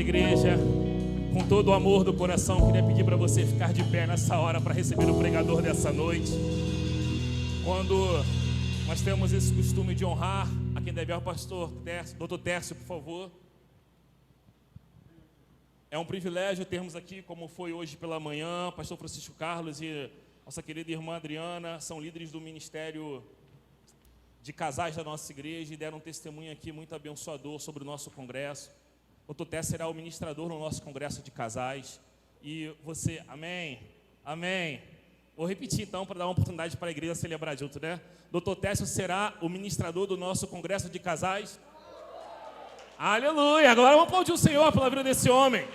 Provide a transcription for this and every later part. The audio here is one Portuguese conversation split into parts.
igreja, com todo o amor do coração, queria pedir para você ficar de pé nessa hora para receber o pregador dessa noite. Quando nós temos esse costume de honrar a quem deve ao pastor Tércio, doutor Tércio, por favor. É um privilégio termos aqui, como foi hoje pela manhã, pastor Francisco Carlos e nossa querida irmã Adriana, são líderes do ministério de casais da nossa igreja e deram um testemunho aqui muito abençoador sobre o nosso congresso. O Dr. Tércio será o ministrador no nosso congresso de casais. E você, amém, amém. Vou repetir então para dar uma oportunidade para a igreja celebrar junto, né? Dr. Tércio será o ministrador do nosso congresso de casais. Aleluia! Agora vamos aplaudir o Senhor pela vida desse homem.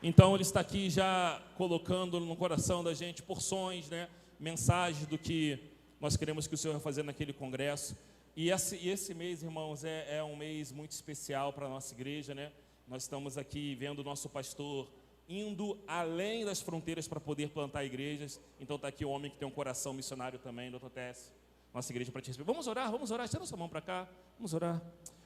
Então ele está aqui já colocando no coração da gente porções, né? Mensagens do que nós queremos que o Senhor vai fazer naquele congresso. E esse mês, irmãos, é um mês muito especial para a nossa igreja, né? Nós estamos aqui vendo o nosso pastor indo além das fronteiras para poder plantar igrejas. Então está aqui um homem que tem um coração missionário também, Dr. Tess, nossa igreja para te receber. Vamos orar, estenda sua mão para cá, vamos orar.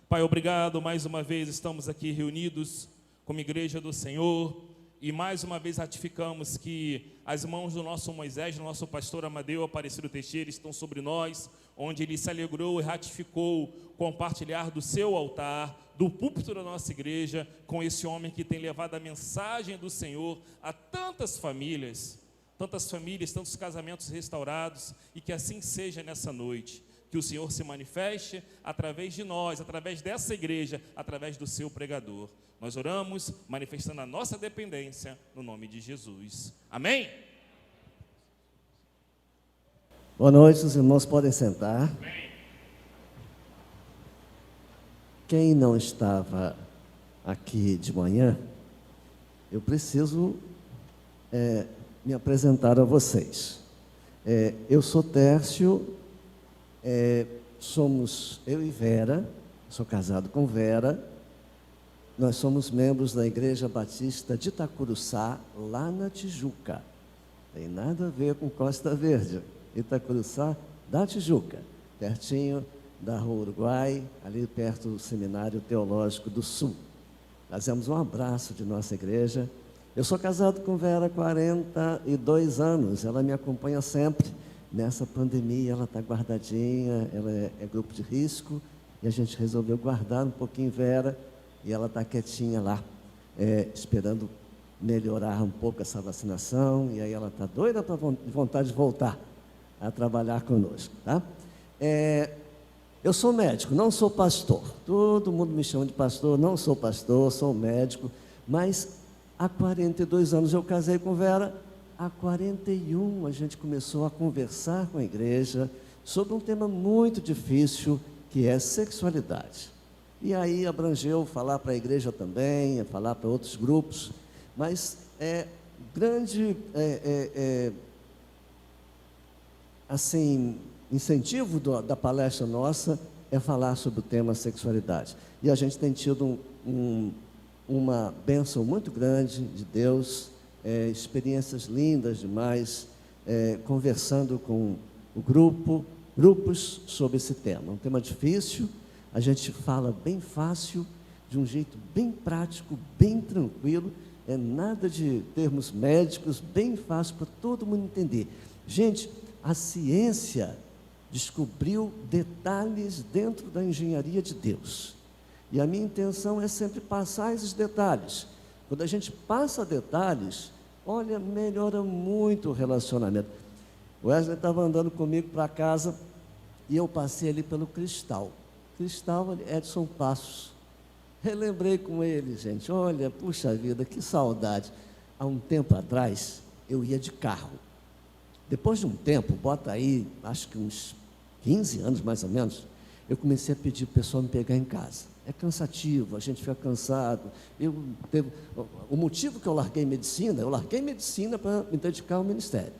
Pai, obrigado, mais uma vez estamos aqui reunidos como igreja do Senhor. E mais uma vez ratificamos que as mãos do nosso Moisés, do nosso pastor Amadeu Aparecido Teixeira estão sobre nós, onde ele se alegrou e ratificou compartilhar do seu altar, do púlpito da nossa igreja, com esse homem que tem levado a mensagem do Senhor a tantas famílias, tantos casamentos restaurados, e que assim seja nessa noite. Que o Senhor se manifeste através de nós, através dessa igreja, através do seu pregador. Nós oramos, manifestando a nossa dependência, no nome de Jesus. Amém? Boa noite, os irmãos podem sentar. Amém. Quem não estava aqui de manhã, eu preciso me apresentar a vocês. Eu sou Tércio, somos eu e Vera, sou casado com Vera. Nós somos membros da Igreja Batista de Itacuruçá, lá na Tijuca. Tem nada a ver com Costa Verde. Itacuruçá da Tijuca, pertinho da Rua Uruguai, ali perto do Seminário Teológico do Sul. Fazemos um abraço de nossa igreja. Eu sou casado com Vera há 42 anos. Ela me acompanha sempre. Nessa pandemia, ela está guardadinha, ela é grupo de risco. E a gente resolveu guardar um pouquinho Vera. E ela está quietinha lá, esperando melhorar um pouco essa vacinação. E aí ela está doida para vontade de voltar a trabalhar conosco, tá? Eu sou médico, não sou pastor. Todo mundo me chama de pastor, não sou pastor, sou médico. Mas há 42 anos eu casei com Vera. Há 41 a gente começou a conversar com a igreja sobre um tema muito difícil, que é sexualidade. E aí abrangeu falar para a igreja também, falar para outros grupos, mas grande incentivo da palestra nossa é falar sobre o tema sexualidade. E a gente tem tido uma bênção muito grande de Deus, experiências lindas demais, conversando com grupos sobre esse tema. Um tema difícil. A gente fala bem fácil, de um jeito bem prático, bem tranquilo. É nada de termos médicos, bem fácil para todo mundo entender. Gente, a ciência descobriu detalhes dentro da engenharia de Deus. E a minha intenção é sempre passar esses detalhes. Quando a gente passa detalhes, olha, melhora muito o relacionamento. O Wesley estava andando comigo para casa e eu passei ali pelo Cristal, Edson Passos. Relembrei com ele, gente, olha, puxa vida, que saudade. Há um tempo atrás, eu ia de carro. Depois de um tempo, bota aí, acho que uns 15 anos mais ou menos, eu comecei a pedir para o pessoal me pegar em casa. É cansativo, a gente fica cansado. O motivo que eu larguei medicina para me dedicar ao ministério.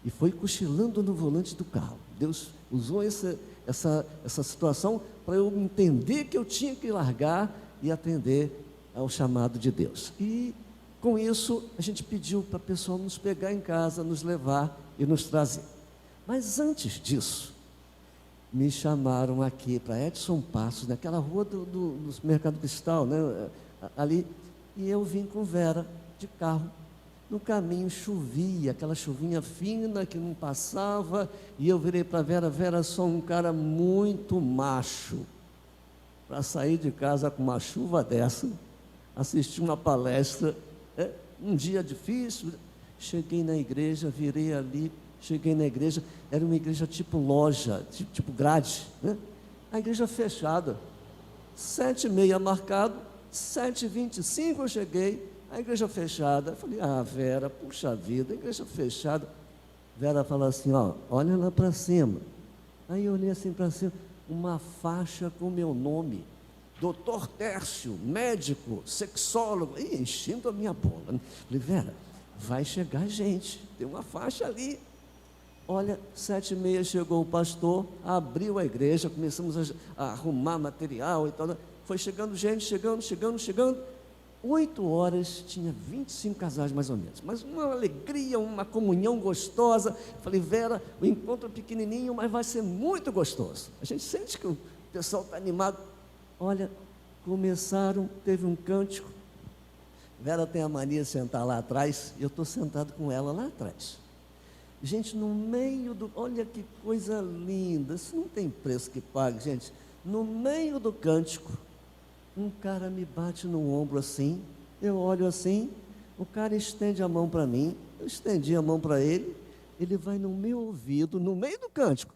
E foi cochilando no volante do carro. Deus usou essa situação para eu entender que eu tinha que largar e atender ao chamado de Deus. E com isso a gente pediu para a pessoa nos pegar em casa, nos levar e nos trazer. Mas antes disso, me chamaram aqui para Edson Passos, naquela rua do Mercado Cristal, né? Ali, e eu vim com Vera de carro. No caminho chovia, aquela chuvinha fina que não passava, e eu virei para Vera: Vera, sou um cara muito macho para sair de casa com uma chuva dessa, assistir uma palestra, um dia difícil. Cheguei na igreja, virei ali, cheguei na igreja, era uma igreja tipo loja, tipo grade, né? A igreja fechada, 7h30 marcado, 7h25 eu cheguei, a igreja fechada. Eu falei: ah, Vera, puxa vida, a igreja fechada. Vera fala assim: ó, olha lá para cima. Aí eu olhei assim para cima, uma faixa com meu nome, Dr. Tércio, médico, sexólogo, e enchendo a minha bola. Falei: Vera, vai chegar gente, tem uma faixa ali. Olha, 7h30 chegou o pastor, abriu a igreja, começamos a arrumar material e tal. Foi chegando gente, chegando. 8 horas, tinha 25 casais mais ou menos, mas uma alegria, uma comunhão gostosa. Falei: Vera, o encontro é pequenininho, mas vai ser muito gostoso. A gente sente que o pessoal está animado. Olha, começaram, teve um cântico. Vera tem a mania de sentar lá atrás, e eu estou sentado com ela lá atrás. Gente, no meio do... Olha que coisa linda, isso não tem preço que pague, gente. No meio do cântico, um cara me bate no ombro assim, eu olho assim, o cara estende a mão para mim, eu estendi a mão para ele, ele vai no meu ouvido, no meio do cântico: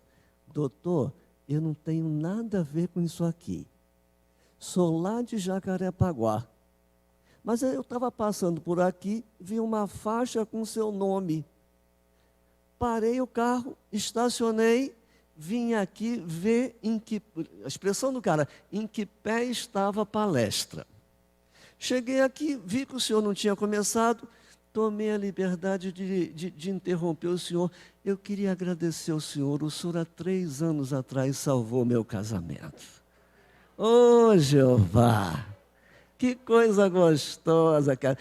doutor, eu não tenho nada a ver com isso aqui, sou lá de Jacarepaguá, mas eu estava passando por aqui, vi uma faixa com seu nome, parei o carro, estacionei, vim aqui ver a expressão do cara, em que pé estava a palestra. Cheguei aqui, vi que o senhor não tinha começado, tomei a liberdade de interromper o senhor. Eu queria agradecer ao senhor há 3 anos atrás salvou meu casamento. Ô, Jeová, que coisa gostosa, cara.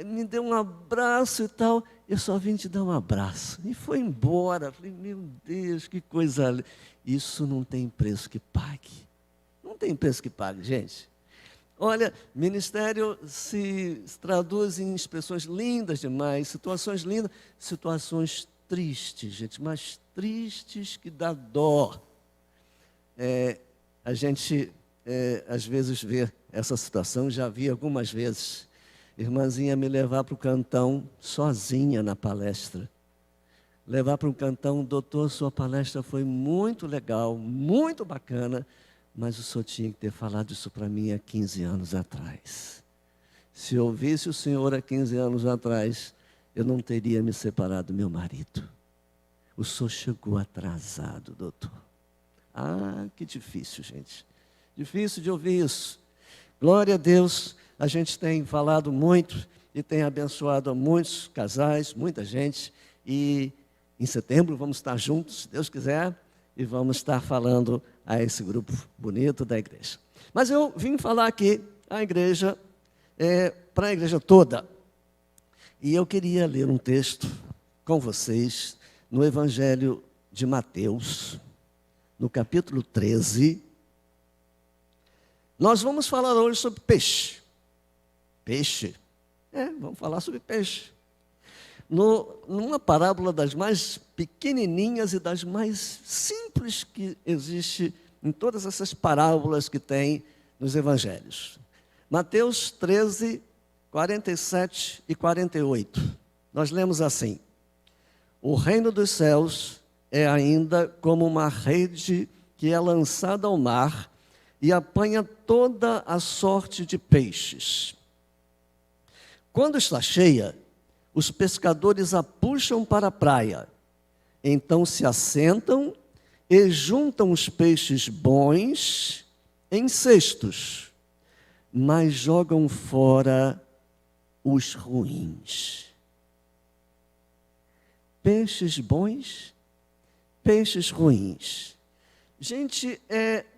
Me deu um abraço e tal. Eu só vim te dar um abraço. E foi embora. Falei: meu Deus, que coisa. Isso não tem preço que pague. Não tem preço que pague, gente. Olha, ministério se traduz em expressões lindas demais, situações lindas, situações tristes, gente, mas tristes que dá dó. A gente, às vezes, vê essa situação, já vi algumas vezes. Irmãzinha me levar para o cantão sozinha na palestra. Levar para um cantão: doutor, sua palestra foi muito legal, muito bacana, mas o senhor tinha que ter falado isso para mim há 15 anos atrás. Se eu ouvisse o senhor há 15 anos atrás, eu não teria me separado do meu marido. O senhor chegou atrasado, doutor. Ah, que difícil, gente. Difícil de ouvir isso. Glória a Deus, a gente tem falado muito e tem abençoado a muitos casais, muita gente. E em setembro vamos estar juntos, se Deus quiser, e vamos estar falando a esse grupo bonito da igreja. Mas eu vim falar aqui a igreja, para a igreja toda. E eu queria ler um texto com vocês no Evangelho de Mateus, no capítulo 13. Nós vamos falar hoje sobre peixe. Peixe. Vamos falar sobre peixe. Numa parábola das mais pequenininhas e das mais simples que existe em todas essas parábolas que tem nos evangelhos. Mateus 13, 47 e 48. Nós lemos assim: o reino dos céus é ainda como uma rede que é lançada ao mar e apanha toda a sorte de peixes. Quando está cheia, os pescadores a puxam para a praia. Então se assentam e juntam os peixes bons em cestos, mas jogam fora os ruins. Peixes bons, peixes ruins. Gente,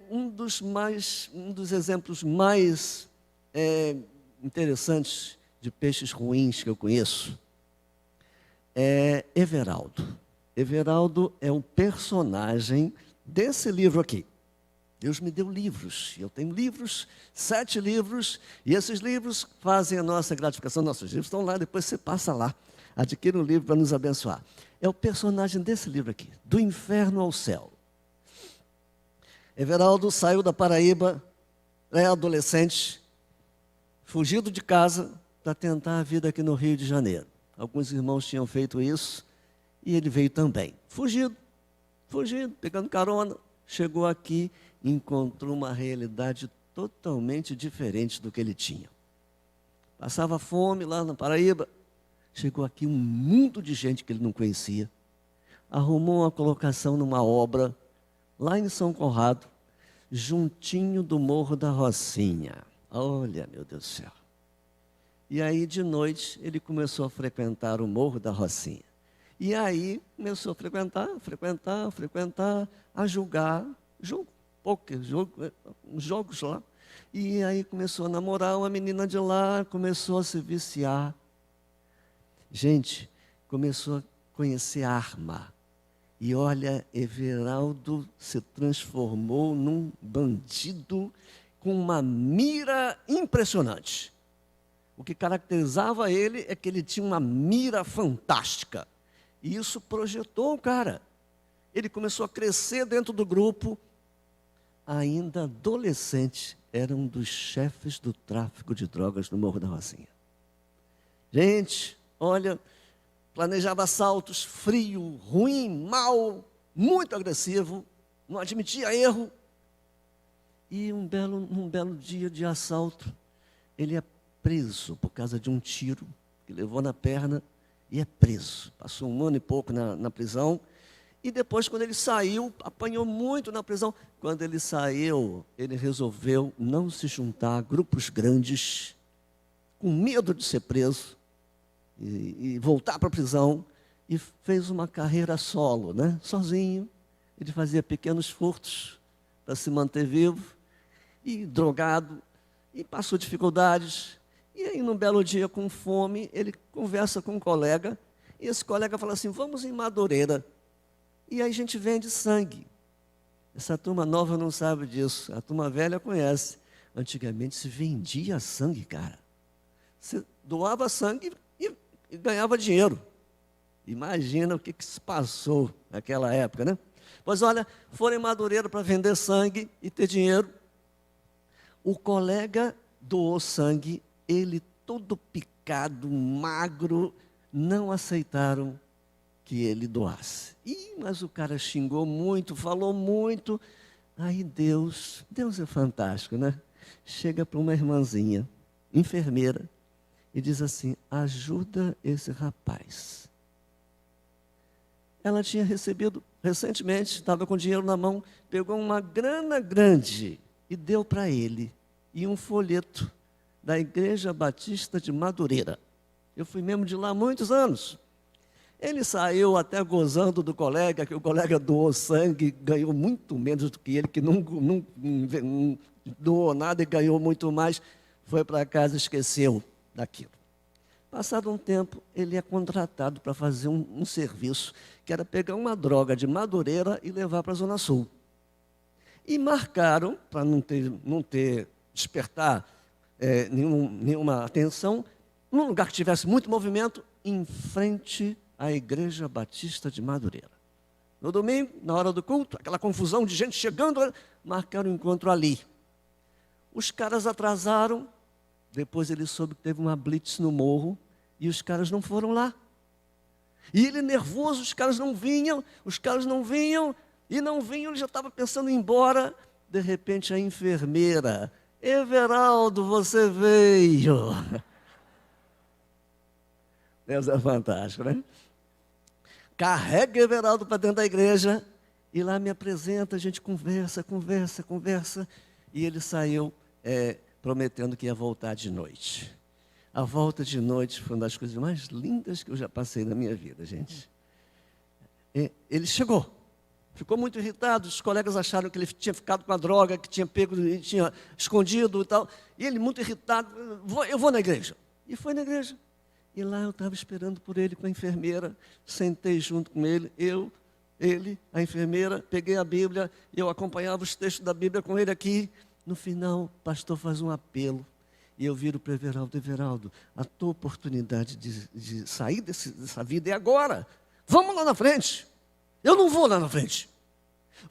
um dos exemplos mais interessantes de peixes ruins que eu conheço é Everaldo. Everaldo é um personagem desse livro aqui. Deus me deu livros, eu tenho livros, 7 livros, e esses livros fazem a nossa gratificação. Nossos livros estão lá, depois você passa lá, adquire um livro para nos abençoar. É o personagem desse livro aqui, Do Inferno ao Céu. Everaldo saiu da Paraíba, é adolescente, fugido de casa para tentar a vida aqui no Rio de Janeiro. Alguns irmãos tinham feito isso, e ele veio também. Fugido, pegando carona, chegou aqui, encontrou uma realidade totalmente diferente do que ele tinha. Passava fome lá na Paraíba, chegou aqui um mundo de gente que ele não conhecia, arrumou uma colocação numa obra, lá em São Conrado, juntinho do Morro da Rocinha. Olha, meu Deus do céu. E aí, de noite, ele começou a frequentar o Morro da Rocinha. E aí, começou a frequentar, a julgar, jogos lá. E aí, começou a namorar uma menina de lá, começou a se viciar. Gente, começou a conhecer arma. E olha, Everaldo se transformou num bandido com uma mira impressionante. O que caracterizava ele é que ele tinha uma mira fantástica. E isso projetou o cara. Ele começou a crescer dentro do grupo. Ainda adolescente, era um dos chefes do tráfico de drogas no Morro da Rocinha. Gente, olha, planejava assaltos, frio, ruim, mau, muito agressivo, não admitia erro. E um belo dia de assalto, ele é preso por causa de um tiro que levou na perna e é preso. Passou 1 ano e pouco na prisão. E depois, quando ele saiu, apanhou muito na prisão. Quando ele saiu, ele resolveu não se juntar a grupos grandes, com medo de ser preso, e voltar para a prisão, e fez uma carreira solo, né? Sozinho. Ele fazia pequenos furtos para se manter vivo, e drogado, e passou dificuldades. E aí, num belo dia, com fome, ele conversa com um colega, e esse colega fala assim, vamos em Madureira. E aí a gente vende sangue. Essa turma nova não sabe disso, a turma velha conhece. Antigamente se vendia sangue, cara. Você doava sangue e ganhava dinheiro. Imagina o que se passou naquela época, né? Pois olha, foram em Madureira para vender sangue e ter dinheiro. O colega doou sangue, ele todo picado, magro, não aceitaram que ele doasse. Mas o cara xingou muito, falou muito. Aí Deus é fantástico, né? Chega para uma irmãzinha, enfermeira, e diz assim, ajuda esse rapaz. Ela tinha recebido, recentemente, estava com dinheiro na mão, pegou uma grana grande e deu para ele, e um folheto da Igreja Batista de Madureira. Eu fui membro de lá há muitos anos. Ele saiu até gozando do colega, que o colega doou sangue, ganhou muito menos do que ele, que não doou nada e ganhou muito mais. Foi para casa e esqueceu daquilo. Passado um tempo, ele é contratado para fazer um serviço, que era pegar uma droga de Madureira e levar para a Zona Sul. E marcaram, para não despertar nenhuma atenção, num lugar que tivesse muito movimento, em frente à Igreja Batista de Madureira. No domingo, na hora do culto, aquela confusão de gente chegando, marcaram o encontro ali. Os caras atrasaram, depois ele soube que teve uma blitz no morro, e os caras não foram lá. E ele nervoso, os caras não vinham, ele já estava pensando em ir embora. De repente a enfermeira, Everaldo, você veio. Deus é fantástico, né? Carrega Everaldo para dentro da igreja e lá me apresenta, a gente conversa. E ele saiu prometendo que ia voltar de noite. A volta de noite foi uma das coisas mais lindas que eu já passei na minha vida, gente. Ele chegou, ficou muito irritado, os colegas acharam que ele tinha ficado com a droga, que tinha pego, tinha escondido e tal. E ele muito irritado, eu vou na igreja. E foi na igreja. E lá eu estava esperando por ele com a enfermeira, sentei junto com ele, ele, a enfermeira, peguei a Bíblia, eu acompanhava os textos da Bíblia com ele aqui. No final, o pastor faz um apelo. E eu viro para o Everaldo: Everaldo, a tua oportunidade de sair dessa vida é agora. Vamos lá na frente. Eu não vou lá na frente.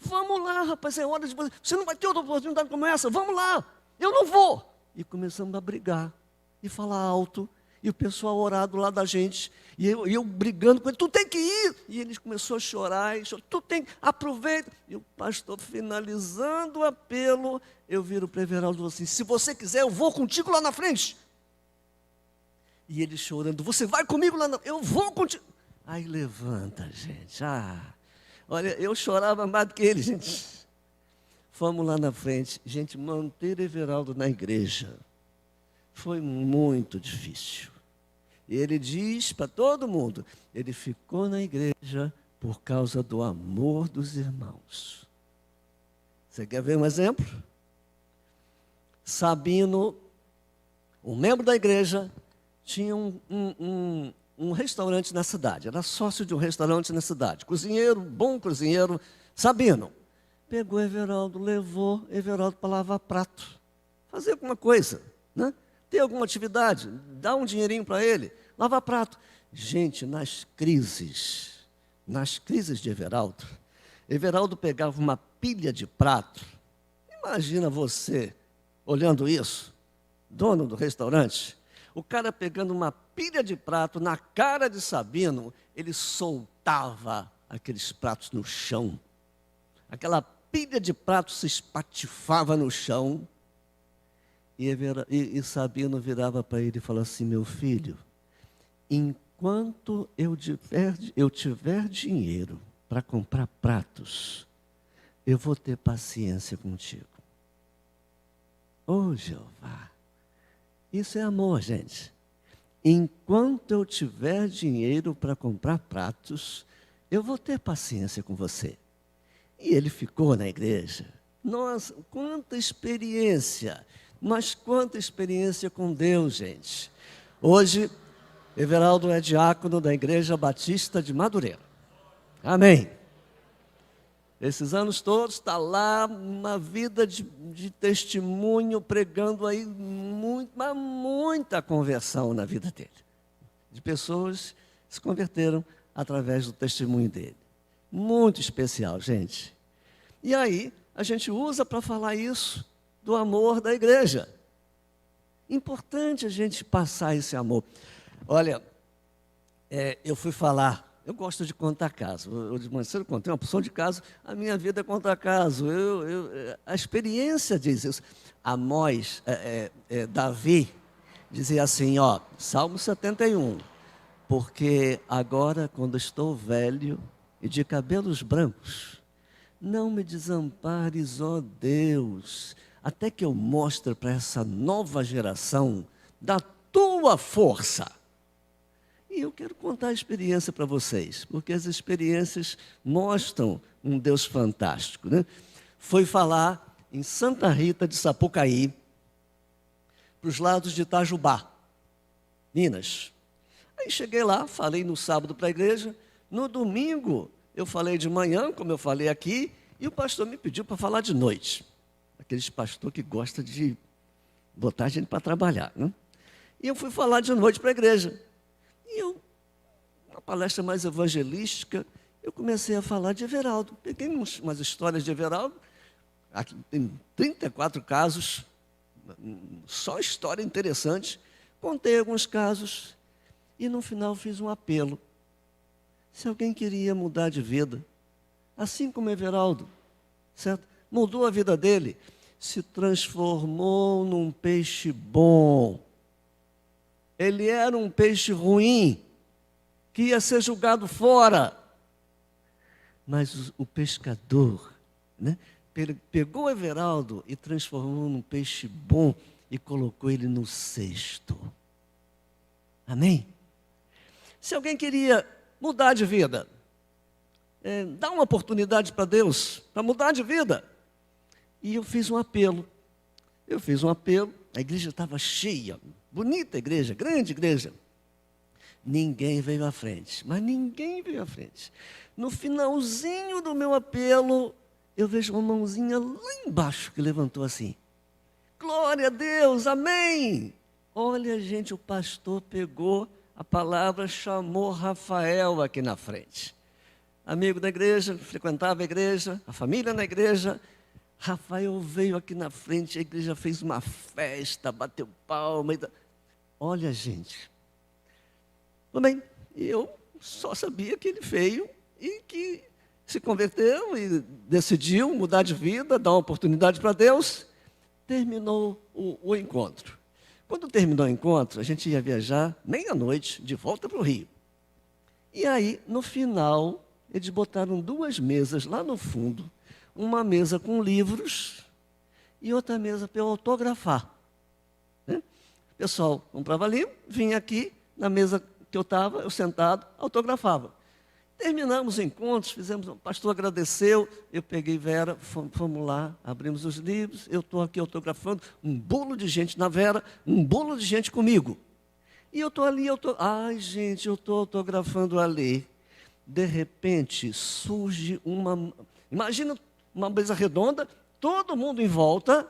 Vamos lá, rapaz, é hora de você. Você não vai ter outra oportunidade como essa. Vamos lá. Eu não vou. E começamos a brigar e falar alto. E o pessoal orar do lado da gente. E eu brigando com ele: tu tem que ir. E ele começou a chorar. E tu tem, aproveita. E o pastor finalizando o apelo, eu viro para o Everaldo e falo assim: se você quiser, eu vou contigo lá na frente. E ele chorando: você vai comigo lá na frente? Eu vou contigo. Aí levanta, gente. Olha, eu chorava mais do que ele, gente. Fomos lá na frente. Gente, manter Everaldo na igreja foi muito difícil. E ele diz para todo mundo: ele ficou na igreja por causa do amor dos irmãos. Você quer ver um exemplo? Sabino, um membro da igreja, tinha um restaurante na cidade. Era sócio de um restaurante na cidade. Cozinheiro, bom cozinheiro. Sabino pegou Everaldo, levou Everaldo para lavar prato. Fazer alguma coisa, né? Ter alguma atividade, dá um dinheirinho para ele, lavar prato. Gente, nas crises de Everaldo pegava uma pilha de prato. Imagina você olhando isso, dono do restaurante, o cara pegando uma pilha de prato na cara de Sabino, ele soltava aqueles pratos no chão. Aquela pilha de pratos se espatifava no chão. E Sabino virava para ele e falava assim: meu filho, enquanto eu tiver dinheiro para comprar pratos, eu vou ter paciência contigo. Oh, Jeová, isso é amor, gente. Enquanto eu tiver dinheiro para comprar pratos, eu vou ter paciência com você. E ele ficou na igreja. Nossa, quanta experiência! Mas quanta experiência com Deus, gente. Hoje, Everaldo é diácono da Igreja Batista de Madureira. Amém. Esses anos todos está lá, uma vida de testemunho, pregando aí muita conversão na vida dele. De pessoas que se converteram através do testemunho dele. Muito especial, gente. E aí, a gente usa para falar isso do amor da igreja. Importante a gente passar esse amor. Olha, eu fui falar, eu gosto de contar caso. Eu de manhã cedo contei uma porção de casos. A minha vida é contar caso. A experiência diz isso. Davi dizia assim, Salmo 71. Porque agora, quando estou velho e de cabelos brancos, não me desampares, ó Deus, até que eu mostre para essa nova geração da tua força. E eu quero contar a experiência para vocês, porque as experiências mostram um Deus fantástico, né? Foi falar em Santa Rita de Sapucaí, para os lados de Itajubá, Minas. Aí cheguei lá, falei no sábado para a igreja, no domingo eu falei de manhã, como eu falei aqui, e o pastor me pediu para falar de noite. Aqueles pastores que gostam de botar a gente para trabalhar, né? E eu fui falar de noite para a igreja. E uma palestra mais evangelística, eu comecei a falar de Everaldo. Peguei umas histórias de Everaldo, aqui tem 34 casos, só história interessante. Contei alguns casos e no final fiz um apelo. Se alguém queria mudar de vida, assim como Everaldo, certo? Mudou a vida dele, se transformou num peixe bom. Ele era um peixe ruim, que ia ser jogado fora. Mas o pescador, né, pegou Everaldo e transformou num peixe bom e colocou ele no cesto. Amém? Se alguém queria mudar de vida, dar uma oportunidade para Deus, para mudar de vida. E eu fiz um apelo. A igreja estava cheia, bonita igreja, grande igreja. Ninguém veio à frente, mas ninguém veio à frente. No finalzinho do meu apelo, eu vejo uma mãozinha lá embaixo que levantou assim. Glória a Deus, amém! Olha, gente, o pastor pegou a palavra, chamou Rafael aqui na frente. Amigo da igreja, frequentava a igreja, a família na igreja. Rafael veio aqui na frente, a igreja fez uma festa, bateu palma. Olha, gente. Tudo bem, eu só sabia que ele veio e que se converteu e decidiu mudar de vida, dar uma oportunidade para Deus. Terminou o encontro. Quando terminou o encontro, a gente ia viajar meia-noite de volta para o Rio. E aí, no final, eles botaram 2 mesas lá no fundo, uma mesa com livros e outra mesa para eu autografar. Né? O pessoal comprava livro, vinha aqui, na mesa que eu estava, eu sentado, autografava. Terminamos o encontro, o pastor agradeceu, eu peguei Vera, fomos lá, abrimos os livros, eu estou aqui autografando, um bolo de gente na Vera, um bolo de gente comigo. E eu estou ali, ai gente, eu estou autografando ali. De repente surge imagina uma mesa redonda, todo mundo em volta,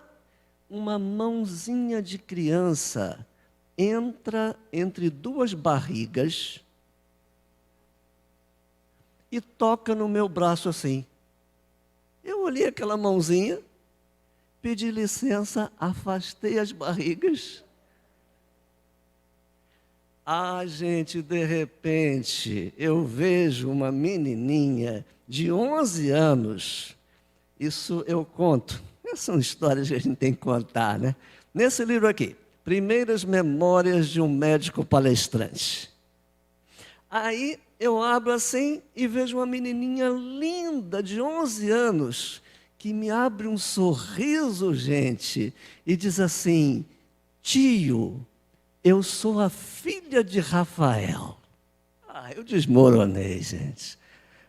uma mãozinha de criança entra entre 2 barrigas e toca no meu braço assim. Eu olhei aquela mãozinha, pedi licença, afastei as barrigas. Ah, gente, de repente, eu vejo uma menininha de 11 anos. Isso eu conto. Essas são histórias que a gente tem que contar, né? Nesse livro aqui, Primeiras Memórias de um Médico Palestrante. Aí eu abro assim e vejo uma menininha linda de 11 anos que me abre um sorriso, gente, e diz assim: tio, eu sou a filha de Rafael. Ah, eu desmoronei, gente.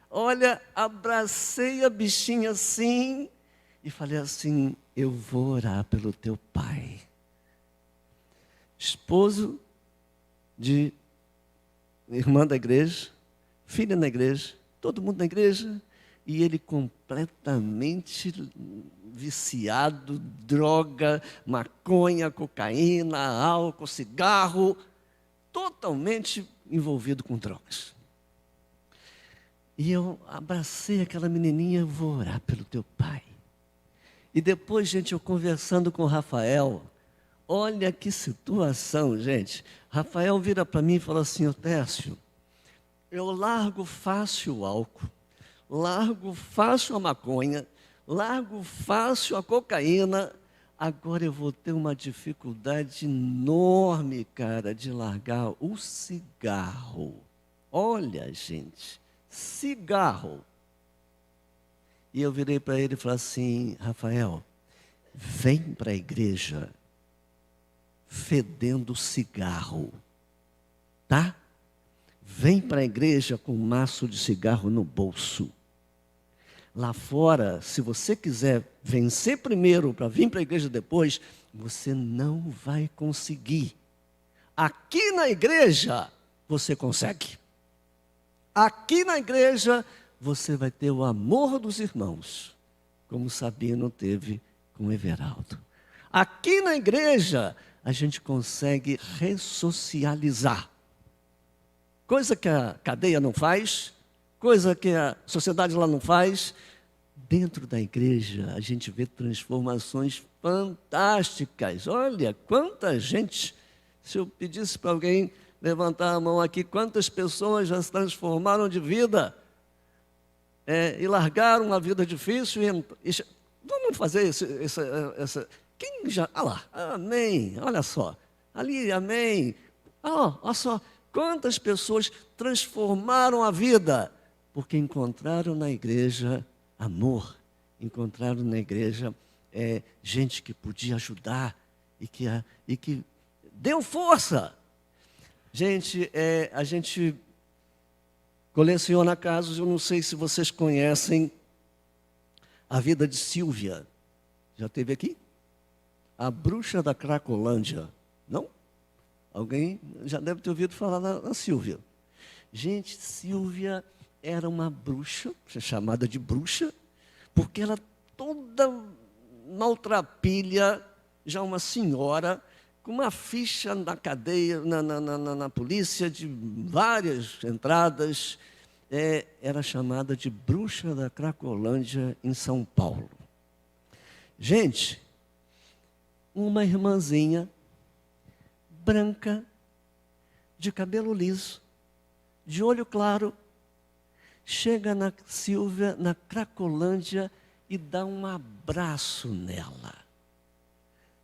Olha, abracei a bichinha assim e falei assim: eu vou orar pelo teu pai. Esposo de irmã da igreja, filha na igreja, todo mundo na igreja, e ele completamente viciado, droga, maconha, cocaína, álcool, cigarro, totalmente envolvido com drogas. E eu abracei aquela menininha, vou orar pelo teu pai. E depois, gente, eu conversando com o Rafael, olha que situação, gente. Rafael vira para mim e fala assim: ô Tércio, eu largo fácil o álcool, largo fácil a maconha, largo fácil a cocaína, agora eu vou ter uma dificuldade enorme, cara, de largar o cigarro. Olha, gente, cigarro. E eu virei para ele e falei assim: Rafael, vem para a igreja fedendo cigarro, tá? Vem para a igreja com um maço de cigarro no bolso. Lá fora, se você quiser vencer primeiro para vir para a igreja depois, você não vai conseguir. Aqui na igreja, você consegue. Aqui na igreja, você vai ter o amor dos irmãos, como Sabino teve com Everaldo. Aqui na igreja, a gente consegue ressocializar. Coisa que a cadeia não faz, coisa que a sociedade lá não faz. Dentro da igreja, a gente vê transformações fantásticas. Olha, quanta gente. Se eu pedisse para alguém levantar a mão aqui, quantas pessoas já se transformaram de vida e largaram a vida difícil. Vamos fazer essa. Quem já. Ah lá, amém. Olha só. Ali, amém. Olha só. Quantas pessoas transformaram a vida porque encontraram na igreja amor, encontraram na igreja gente que podia ajudar e que deu força. Gente, a gente coleciona casos, eu não sei se vocês conhecem a vida de Sílvia. Já esteve aqui? A bruxa da Cracolândia, não? Alguém já deve ter ouvido falar na Sílvia. Gente, Sílvia era uma bruxa, chamada de bruxa, porque ela toda maltrapilha, já uma senhora, com uma ficha na cadeia, na polícia, de várias entradas, era chamada de bruxa da Cracolândia, em São Paulo. Gente, uma irmãzinha, branca, de cabelo liso, de olho claro, chega na Sílvia, na Cracolândia, e dá um abraço nela.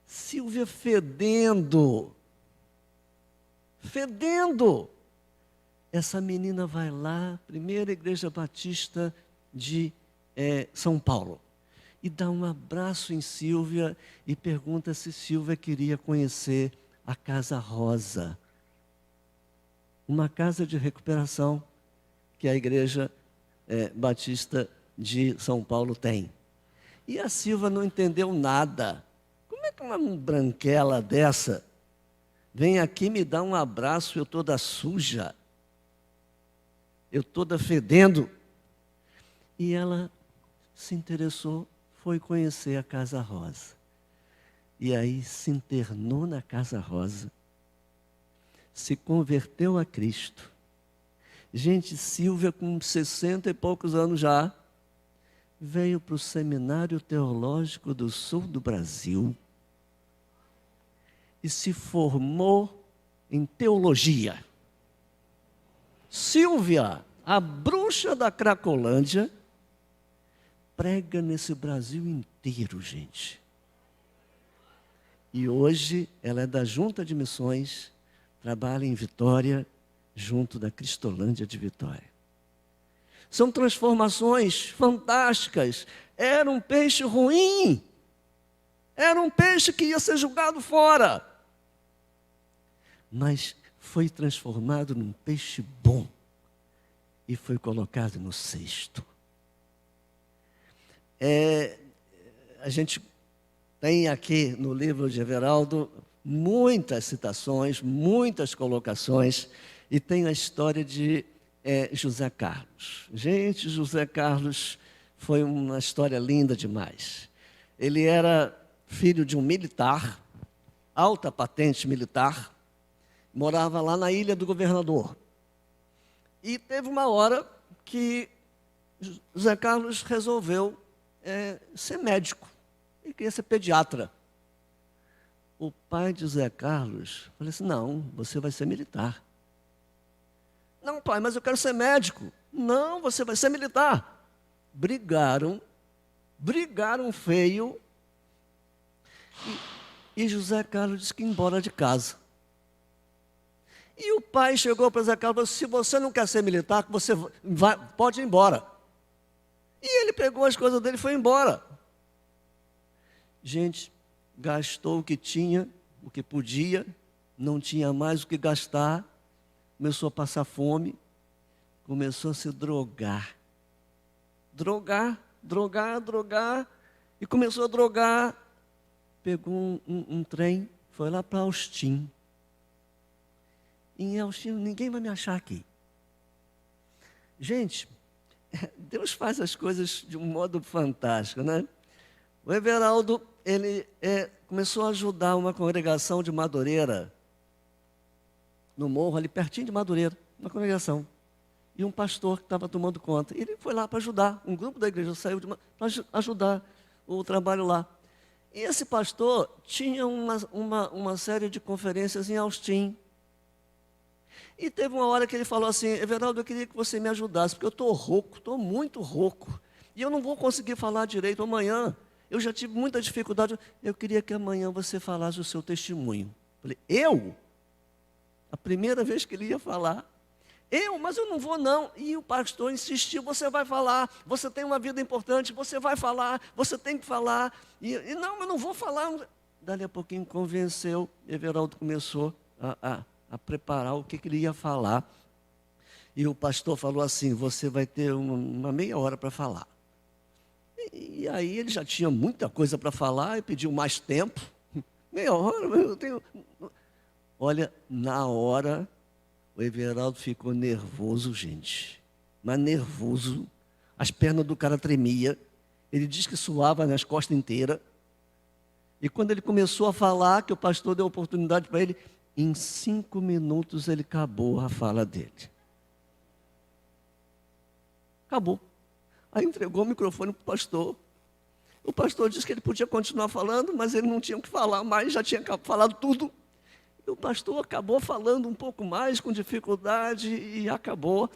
Sílvia fedendo. Essa menina vai lá, primeira igreja batista de São Paulo, e dá um abraço em Sílvia e pergunta se Sílvia queria conhecer a Casa Rosa, uma casa de recuperação que a igreja batista de São Paulo tem. E a Sílvia não entendeu nada. Como é que uma branquela dessa vem aqui me dar um abraço, eu toda suja, eu toda fedendo? E ela se interessou, foi conhecer a Casa Rosa. E aí se internou na Casa Rosa, se converteu a Cristo. Gente, Sílvia, com 60 e poucos anos já, veio para o Seminário Teológico do Sul do Brasil e se formou em teologia. Sílvia, a bruxa da Cracolândia, prega nesse Brasil inteiro, gente. E hoje ela é da Junta de Missões, trabalha em Vitória, junto da Cristolândia de Vitória. São transformações fantásticas. Era um peixe ruim. Era um peixe que ia ser jogado fora. Mas foi transformado num peixe bom e foi colocado no cesto. A gente tem aqui no livro de Everaldo muitas citações, muitas colocações, e tem a história de José Carlos. Gente, José Carlos foi uma história linda demais. Ele era filho de um militar, alta patente militar, morava lá na Ilha do Governador. E teve uma hora que José Carlos resolveu ser médico. Ele queria ser pediatra. O pai de José Carlos falou assim: não, você vai ser militar. Não, pai, mas eu quero ser médico. Não, você vai ser militar. Brigaram feio. E José Carlos disse que ia embora de casa. E o pai chegou para José Carlos e falou: se você não quer ser militar, você pode ir embora. E ele pegou as coisas dele e foi embora. Gente, gastou o que tinha, o que podia, não tinha mais o que gastar, começou a passar fome, começou a se drogar. Drogar, e começou a drogar. Pegou um trem, foi lá para Austin. Em Austin, ninguém vai me achar aqui. Gente, Deus faz as coisas de um modo fantástico, né? O Everaldo, ele começou a ajudar uma congregação de Madureira, no morro, ali pertinho de Madureira, uma congregação. E um pastor que estava tomando conta. Ele foi lá para ajudar, um grupo da igreja saiu para ajudar o trabalho lá. E esse pastor tinha uma série de conferências em Austin. E teve uma hora que ele falou assim: Everaldo, eu queria que você me ajudasse, porque eu estou rouco, estou muito rouco. E eu não vou conseguir falar direito amanhã. Eu já tive muita dificuldade. Eu queria que amanhã você falasse o seu testemunho. Falei, eu? A primeira vez que ele ia falar. Mas eu não vou não. E o pastor insistiu: você vai falar, você tem uma vida importante, você vai falar, você tem que falar. E não, eu não vou falar. Dali a pouquinho convenceu, Everaldo começou a preparar o que ele ia falar. E o pastor falou assim: você vai ter uma meia hora para falar. E aí ele já tinha muita coisa para falar e pediu mais tempo. Meia hora, eu tenho... Olha, na hora, o Everaldo ficou nervoso, gente. Mas nervoso. As pernas do cara tremiam. Ele diz que suava nas costas inteiras. E quando ele começou a falar, que o pastor deu oportunidade para ele, em 5 minutos ele acabou a fala dele. Acabou. Aí entregou o microfone para o pastor. O pastor disse que ele podia continuar falando, mas ele não tinha o que falar mais, já tinha falado tudo. E o pastor acabou falando um pouco mais, com dificuldade, e acabou.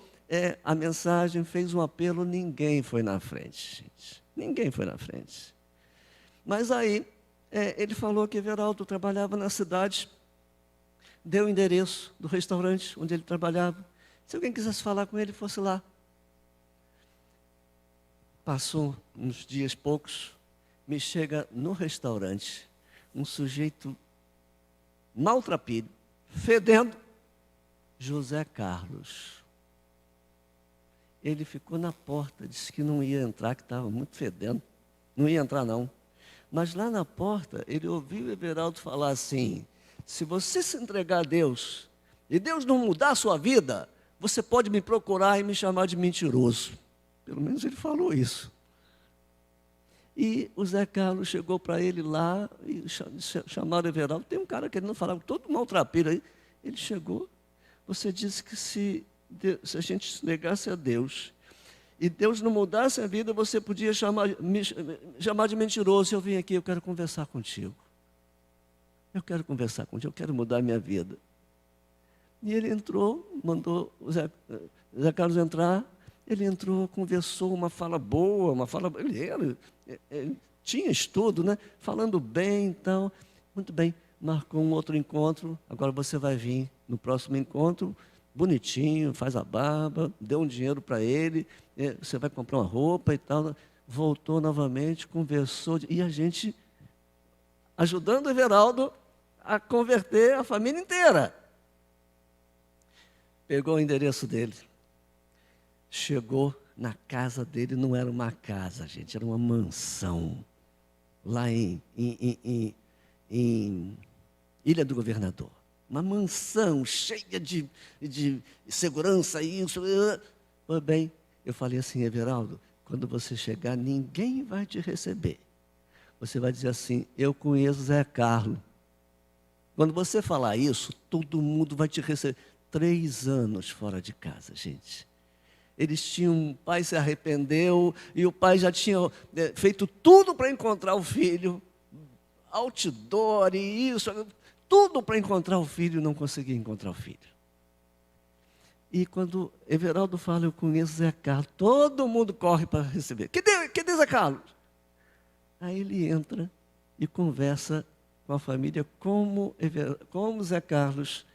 A mensagem fez um apelo, ninguém foi na frente, gente. Ninguém foi na frente. Mas aí, ele falou que Everaldo trabalhava na cidade, deu o endereço do restaurante onde ele trabalhava. Se alguém quisesse falar com ele, fosse lá. Passou uns dias poucos, me chega no restaurante um sujeito maltrapilho, fedendo, José Carlos. Ele ficou na porta, disse que não ia entrar, que estava muito fedendo. Não ia entrar, não. Mas lá na porta, ele ouviu o Everaldo falar assim: se você se entregar a Deus, e Deus não mudar a sua vida, você pode me procurar e me chamar de mentiroso. Pelo menos ele falou isso. E o Zé Carlos chegou para ele lá, e chamaram o Everaldo. Tem um cara que ele não falava, todo maltrapilho aí. Ele chegou, você disse que se a gente se negasse a Deus, e Deus não mudasse a vida, você podia me chamar de mentiroso. Eu vim aqui, eu quero conversar contigo. Eu quero conversar contigo, eu quero mudar a minha vida. E ele entrou, mandou o Zé Carlos entrar. Ele entrou, conversou, uma fala boa, ele tinha estudo, né? Falando bem, então, muito bem, marcou um outro encontro. Agora você vai vir no próximo encontro, bonitinho, faz a barba, deu um dinheiro para ele, você vai comprar uma roupa e tal. Voltou novamente, conversou, e a gente ajudando o Everaldo a converter a família inteira. Pegou o endereço dele. Chegou na casa dele, não era uma casa, gente, era uma mansão, lá em Ilha do Governador. Uma mansão cheia de segurança, isso. Pois bem, eu falei assim: Everaldo, quando você chegar, ninguém vai te receber. Você vai dizer assim: eu conheço Zé Carlos. Quando você falar isso, todo mundo vai te receber. 3 anos fora de casa, gente. Eles tinham, o pai se arrependeu, e o pai já tinha feito tudo para encontrar o filho, outdoor e isso, tudo para encontrar o filho, e não conseguia encontrar o filho. E quando Everaldo fala, eu conheço Zé Carlos, todo mundo corre para receber. Cadê Zé Carlos? Aí ele entra e conversa com a família como Zé Carlos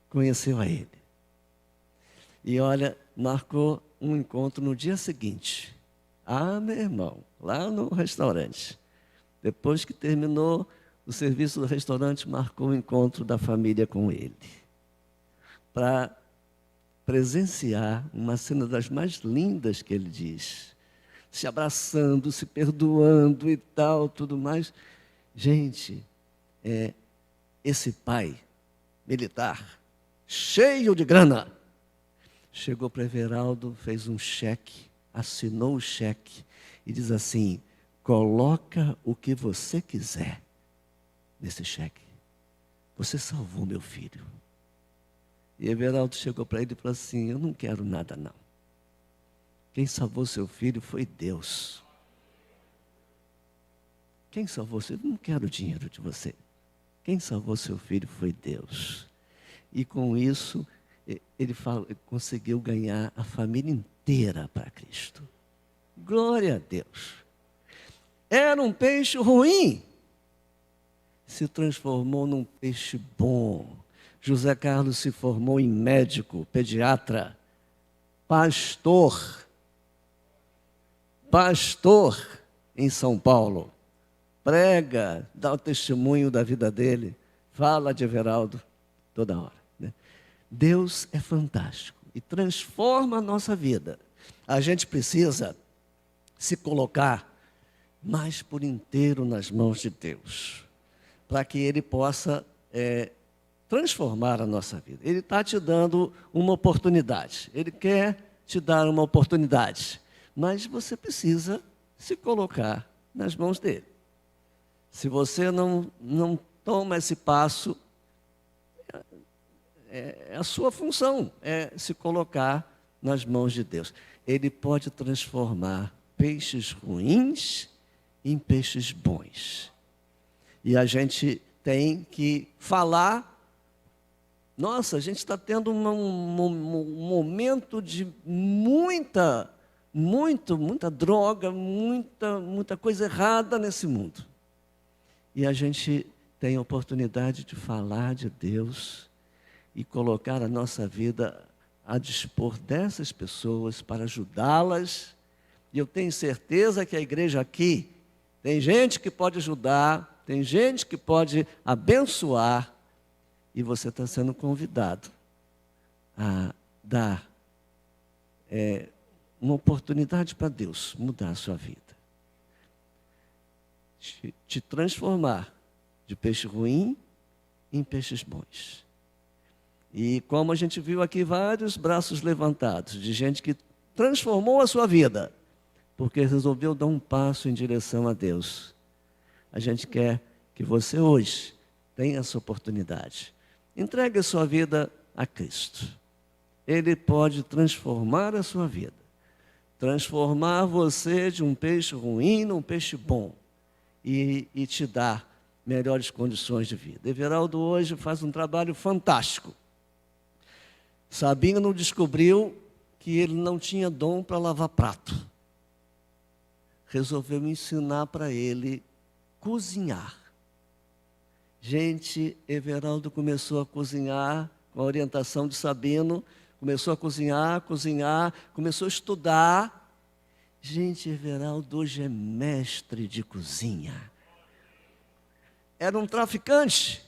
conheceu a ele. E olha, marcou um encontro no dia seguinte. Ah, meu irmão, lá no restaurante. Depois que terminou o serviço do restaurante, marcou o encontro da família com ele. Para presenciar uma cena das mais lindas que ele diz. Se abraçando, se perdoando e tal, tudo mais. Gente, esse pai militar, cheio de grana, chegou para Everaldo, fez um cheque, assinou o cheque e diz assim: coloca o que você quiser nesse cheque. Você salvou meu filho. E Everaldo chegou para ele e falou assim: eu não quero nada não. Quem salvou seu filho foi Deus. Quem salvou seu filho? Não quero o dinheiro de você. Quem salvou seu filho foi Deus. E com isso, ele conseguiu ganhar a família inteira para Cristo. Glória a Deus. Era um peixe ruim, se transformou num peixe bom. José Carlos se formou em médico, pediatra, pastor em São Paulo. Prega, dá o testemunho da vida dele, fala de Everaldo toda hora. Deus é fantástico e transforma a nossa vida. A gente precisa se colocar mais por inteiro nas mãos de Deus, para que Ele possa transformar a nossa vida. Ele está te dando uma oportunidade. Ele quer te dar uma oportunidade. Mas você precisa se colocar nas mãos dele. Se você não toma esse passo, é a sua função, é se colocar nas mãos de Deus. Ele pode transformar peixes ruins em peixes bons. E a gente tem que falar. Nossa, a gente está tendo um momento de muita droga, muita coisa errada nesse mundo. E a gente tem a oportunidade de falar de Deus e colocar a nossa vida a dispor dessas pessoas para ajudá-las. E eu tenho certeza que a igreja aqui tem gente que pode ajudar, tem gente que pode abençoar, e você está sendo convidado a dar uma oportunidade para Deus mudar a sua vida. Te transformar de peixe ruim em peixes bons. E como a gente viu aqui, vários braços levantados, de gente que transformou a sua vida, porque resolveu dar um passo em direção a Deus. A gente quer que você hoje tenha essa oportunidade. Entregue a sua vida a Cristo. Ele pode transformar a sua vida. Transformar você de um peixe ruim num peixe bom. E te dar melhores condições de vida. Everaldo hoje faz um trabalho fantástico. Sabino descobriu que ele não tinha dom para lavar prato. Resolveu ensinar para ele cozinhar. Gente, Everaldo começou a cozinhar com a orientação de Sabino, começou a cozinhar, começou a estudar. Gente, Everaldo hoje é mestre de cozinha. Era um traficante.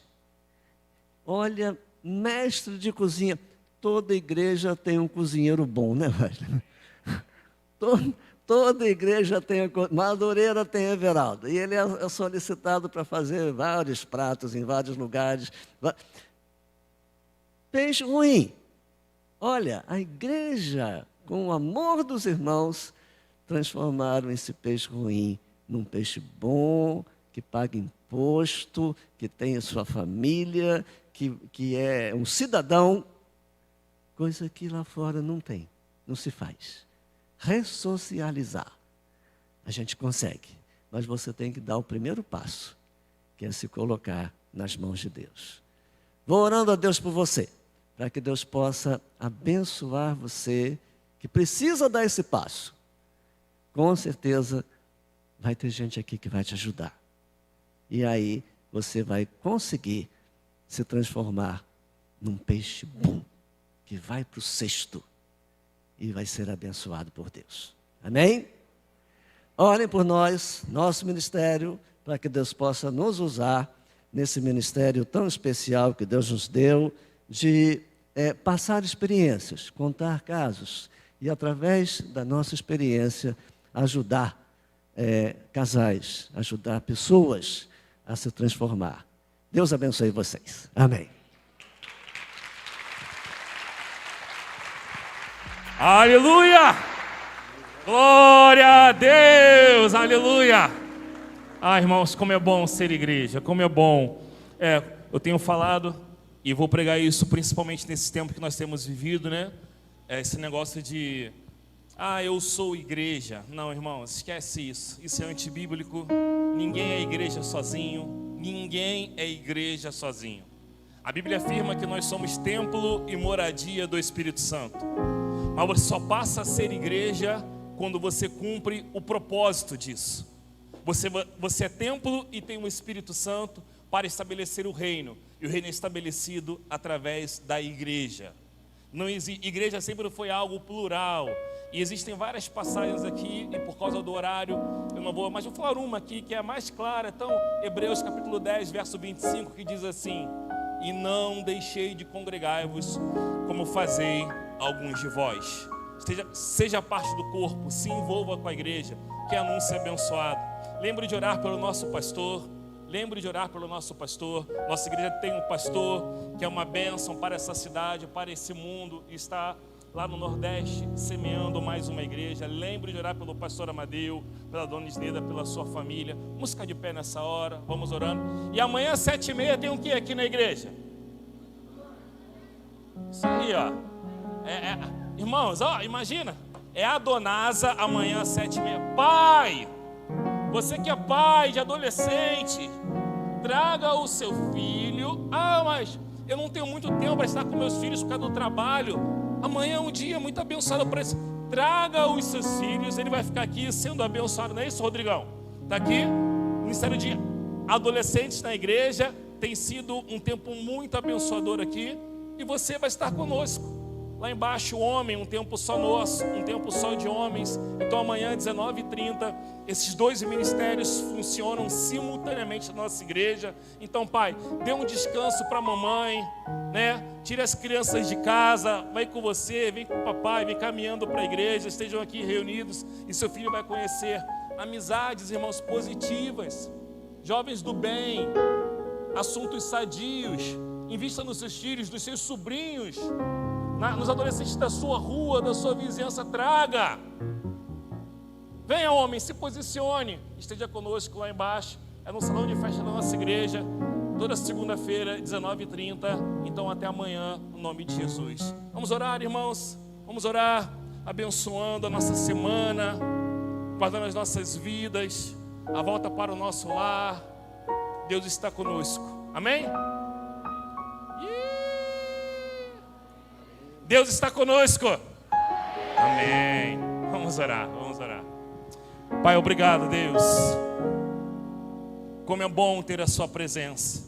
Olha, mestre de cozinha. Toda igreja tem um cozinheiro bom, né, velho? Toda igreja tem, Madureira tem Everaldo. E ele é solicitado para fazer vários pratos em vários lugares. Peixe ruim. Olha, a igreja, com o amor dos irmãos, transformaram esse peixe ruim num peixe bom, que paga imposto, que tem a sua família, que é um cidadão, coisa que lá fora não tem, não se faz. Ressocializar. A gente consegue, mas você tem que dar o primeiro passo, que é se colocar nas mãos de Deus. Vou orando a Deus por você, para que Deus possa abençoar você, que precisa dar esse passo. Com certeza vai ter gente aqui que vai te ajudar. E aí você vai conseguir se transformar num peixe bom, que vai para o cesto e vai ser abençoado por Deus. Amém? Orem por nós, nosso ministério, para que Deus possa nos usar nesse ministério tão especial que Deus nos deu, de passar experiências, contar casos, e através da nossa experiência, ajudar casais, ajudar pessoas a se transformar. Deus abençoe vocês. Amém. Aleluia! Glória a Deus! Aleluia! Ah, irmãos, como é bom ser igreja, como é bom. Eu tenho falado e vou pregar isso principalmente nesse tempo que nós temos vivido, né? Esse negócio de, eu sou igreja. Não, irmãos, esquece isso. Isso é antibíblico. Ninguém é igreja sozinho. Ninguém é igreja sozinho. A Bíblia afirma que nós somos templo e moradia do Espírito Santo. Mas você só passa a ser igreja quando você cumpre o propósito disso. Você é templo e tem o Espírito Santo para estabelecer o reino. E o reino é estabelecido através da igreja. Igreja sempre foi algo plural. E existem várias passagens aqui, e por causa do horário eu não vou, mas vou falar uma aqui que é a mais clara. Então, Hebreus capítulo 10, verso 25, que diz assim: e não deixei de congregar-vos, como fazei alguns de vós. Seja parte do corpo, se envolva com a igreja, que anúncio abençoado. Lembre de orar pelo nosso pastor, lembre de orar pelo nosso pastor. Nossa igreja tem um pastor que é uma bênção para essa cidade, para esse mundo, e está lá no Nordeste semeando mais uma igreja. Lembre de orar pelo pastor Amadeu, pela dona Isneda, pela sua família. Vamos ficar de pé nessa hora, vamos orando. E amanhã às 7h30 tem o que aqui na igreja? Isso aí, ó. Irmãos, ó, imagina, é a Donasa amanhã às 7h30. Pai, você que é pai de adolescente, traga o seu filho. Ah, mas eu não tenho muito tempo para estar com meus filhos por causa do trabalho. Amanhã é um dia muito abençoado para isso. Traga os seus filhos, ele vai ficar aqui sendo abençoado. Não é isso, Rodrigão? Está aqui, Ministério de Adolescentes na igreja. Tem sido um tempo muito abençoador aqui. E você vai estar conosco. Lá embaixo, homem, um tempo só nosso, um tempo só de homens. Então amanhã, 19h30, esses dois ministérios funcionam simultaneamente na nossa igreja. Então, pai, dê um descanso para a mamãe, né? Tire as crianças de casa, vai com você, vem com o papai, vem caminhando para a igreja, estejam aqui reunidos e seu filho vai conhecer amizades, irmãos, positivas, jovens do bem, assuntos sadios. Invista nos seus filhos, nos seus sobrinhos, nos adolescentes da sua rua, da sua vizinhança. Traga. Venha, homem, se posicione. Esteja conosco lá embaixo. É no salão de festa da nossa igreja. Toda segunda-feira, 19h30. Então até amanhã, no nome de Jesus. Vamos orar, irmãos. Vamos orar, abençoando a nossa semana, guardando as nossas vidas, a volta para o nosso lar. Deus está conosco. Amém? Deus está conosco. Amém. Vamos orar, vamos orar. Pai, obrigado, Deus. Como é bom ter a sua presença.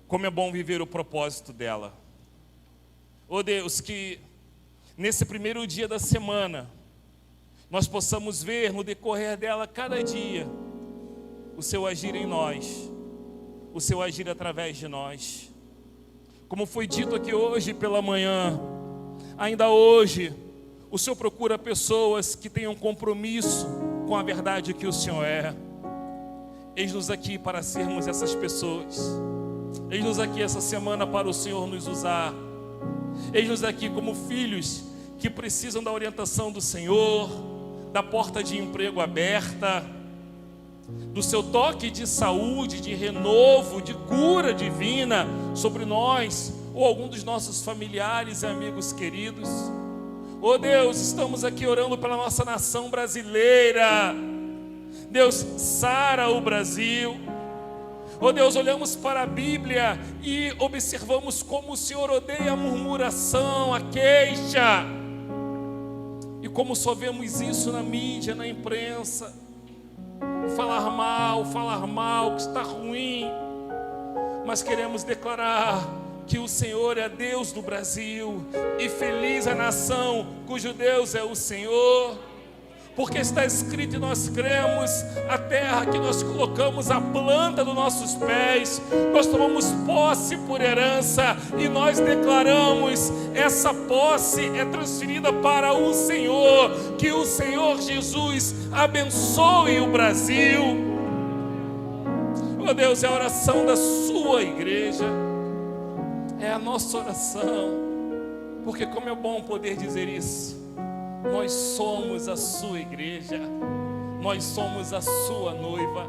Como é bom viver o propósito dela. Oh Deus, que nesse primeiro dia da semana nós possamos ver no decorrer dela cada dia o seu agir em nós, o seu agir através de nós. Como foi dito aqui hoje pela manhã, ainda hoje, o Senhor procura pessoas que tenham compromisso com a verdade que o Senhor é. Eis-nos aqui para sermos essas pessoas. Eis-nos aqui essa semana para o Senhor nos usar. Eis-nos aqui como filhos que precisam da orientação do Senhor, da porta de emprego aberta, do seu toque de saúde, de renovo, de cura divina sobre nós ou algum dos nossos familiares e amigos queridos. Oh Deus, estamos aqui orando pela nossa nação brasileira. Deus, sara o Brasil. Oh Deus, olhamos para a Bíblia e observamos como o Senhor odeia a murmuração, a queixa, e como só vemos isso na mídia, na imprensa. Falar mal, que está ruim. Mas queremos declarar que o Senhor é Deus do Brasil, e feliz a nação cujo Deus é o Senhor. Porque está escrito e nós cremos, a terra que nós colocamos a planta dos nossos pés, nós tomamos posse por herança, e nós declaramos, essa posse é transferida para o Senhor. Que o Senhor Jesus abençoe o Brasil. Oh Deus, é a oração da sua igreja, é a nossa oração, porque como é bom poder dizer isso. Nós somos a sua igreja, nós somos a sua noiva.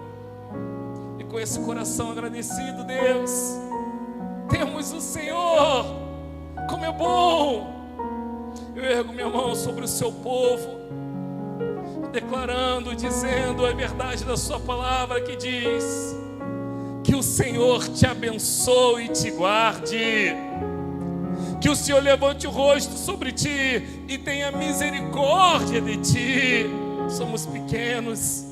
E com esse coração agradecido, Deus, temos o Senhor. Como é bom. Eu ergo minha mão sobre o seu povo, declarando, dizendo a verdade da sua palavra, que diz que o Senhor te abençoe e te guarde. Que o Senhor levante o rosto sobre ti e tenha misericórdia de ti. Somos pequenos,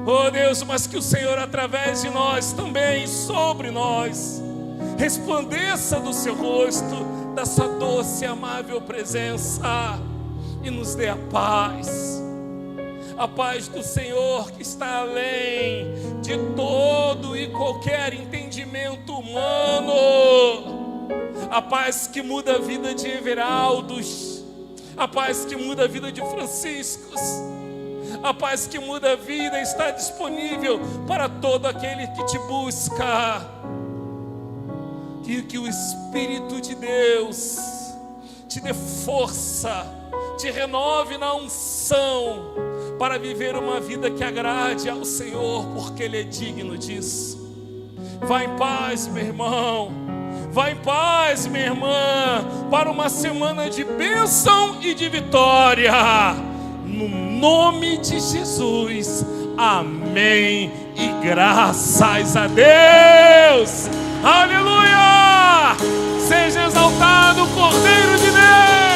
oh Deus, mas que o Senhor através de nós também, sobre nós, resplandeça do seu rosto, da sua doce e amável presença, e nos dê a paz do Senhor, que está além de todo e qualquer entendimento humano. A paz que muda a vida de Everaldos, a paz que muda a vida de Franciscos, A paz que muda a vida está disponível para todo aquele que te busca. Que o Espírito de Deus te dê força, te renove na unção, para viver uma vida que agrade ao Senhor, porque Ele é digno disso. Vá em paz, meu irmão. Vá em paz, minha irmã, para uma semana de bênção e de vitória. No nome de Jesus. Amém. E graças a Deus. Aleluia! Seja exaltado o Cordeiro de Deus.